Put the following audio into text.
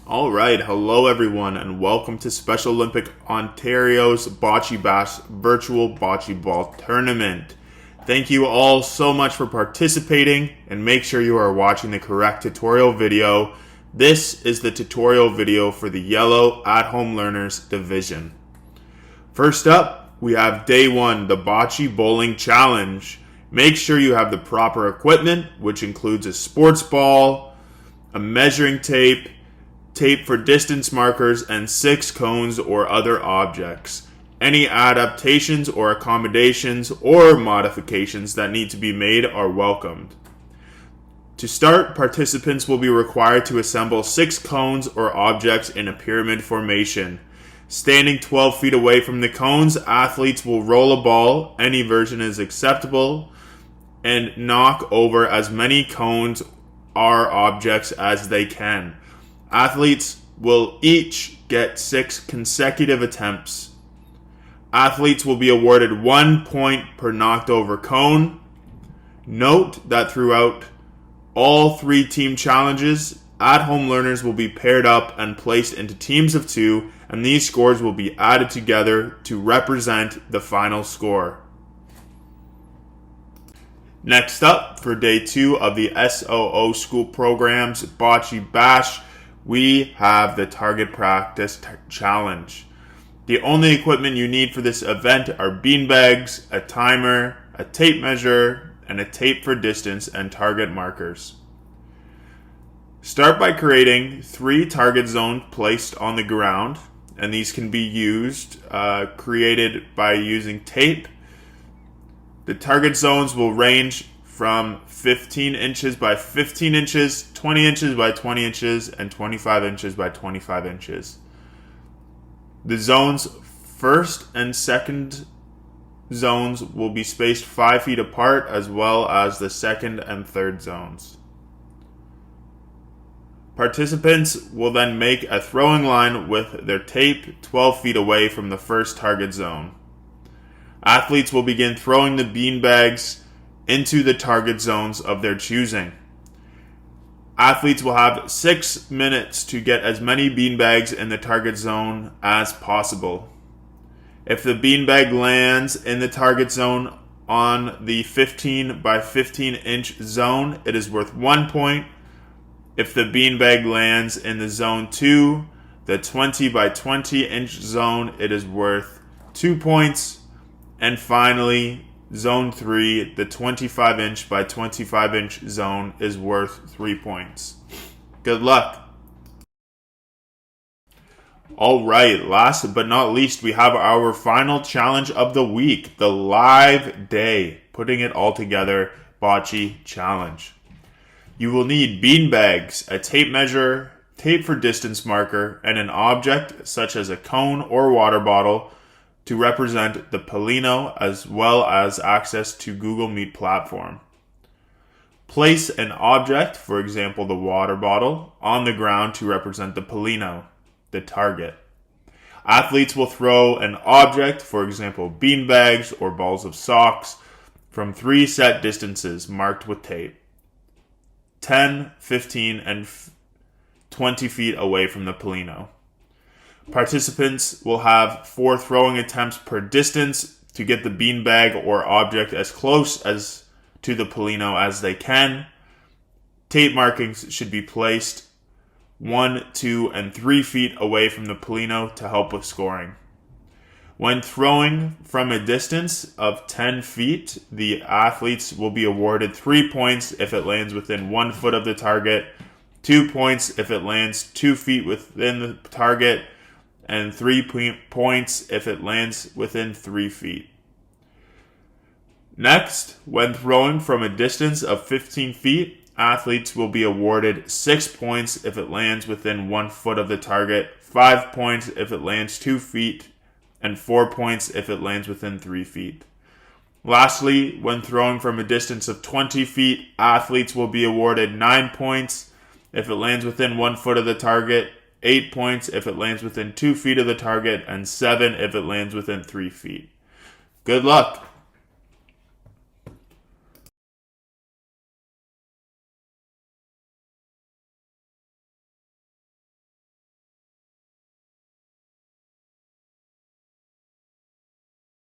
All right, hello everyone, and welcome to Special Olympic Ontario's Bocce Bash Virtual Bocce Ball Tournament. Thank you all so much for participating, and make sure you are watching the correct tutorial video. This is the tutorial video for the Yellow at-home learners division. First up, we have Day 1, the Bocce Bowling Challenge. Make sure you have the proper equipment, which includes a sports ball, a measuring tape, tape for distance markers, and 6 cones or other objects. Any adaptations or accommodations or modifications that need to be made are welcomed. To start, participants will be required to assemble 6 cones or objects in a pyramid formation. Standing 12 feet away from the cones, athletes will roll a ball, any version is acceptable, and knock over as many cones or objects as they can. Athletes will each get 6 consecutive attempts. Athletes will be awarded 1 point per knocked over cone. Note that throughout all 3 team challenges, at-home learners will be paired up and placed into teams of 2, and these scores will be added together to represent the final score. Next up, for Day 2 of the SOO School Program's Bocce Bash, we have the Target Practice Challenge. The only equipment you need for this event are beanbags, a timer, a tape measure, and a tape for distance and target markers. Start by creating 3 target zones placed on the ground, and these can be created by using tape. The target zones will range from 15 inches by 15 inches, 20 inches by 20 inches, and 25 inches by 25 inches. The zones first and second zones will be spaced 5 feet apart, as well as the second and third zones. Participants will then make a throwing line with their tape 12 feet away from the first target zone. Athletes will begin throwing the beanbags into the target zones of their choosing. Athletes will have 6 minutes to get as many beanbags in the target zone as possible. If the beanbag lands in the target zone on the 15 by 15 inch zone, it is worth 1 point. If the beanbag lands in the zone 2, the 20 by 20 inch zone, it is worth 2 points. And finally, Zone 3, the 25 inch by 25 inch zone, is worth 3 points. Good luck. Alright, last but not least, we have our final challenge of the week, the live day, putting it all together, Bocce Challenge. You will need beanbags, a tape measure, tape for distance marker, and an object such as a cone or water bottle to represent the Polino, as well as access to Google Meet platform. Place an object, for example the water bottle, on the ground to represent the Polino, the target. Athletes will throw an object, for example beanbags or balls of socks, from 3 set distances marked with tape, 10, 15, and 20 feet away from the Polino. Participants will have 4 throwing attempts per distance to get the beanbag or object as close as to the Polino as they can. Tape markings should be placed 1, 2, and 3 feet away from the Polino to help with scoring. When throwing from a distance of 10 feet, the athletes will be awarded 3 points if it lands within 1 foot of the target, 2 points if it lands 2 feet within the target, and 3 points if it lands within 3 feet. Next, when throwing from a distance of 15 feet, athletes will be awarded 6 points if it lands within 1 foot of the target, 5 points if it lands 2 feet, and 4 points if it lands within 3 feet. Lastly, when throwing from a distance of 20 feet, athletes will be awarded 9 points if it lands within 1 foot of the target, 8 points if it lands within 2 feet of the target, and 7 if it lands within 3 feet. Good luck!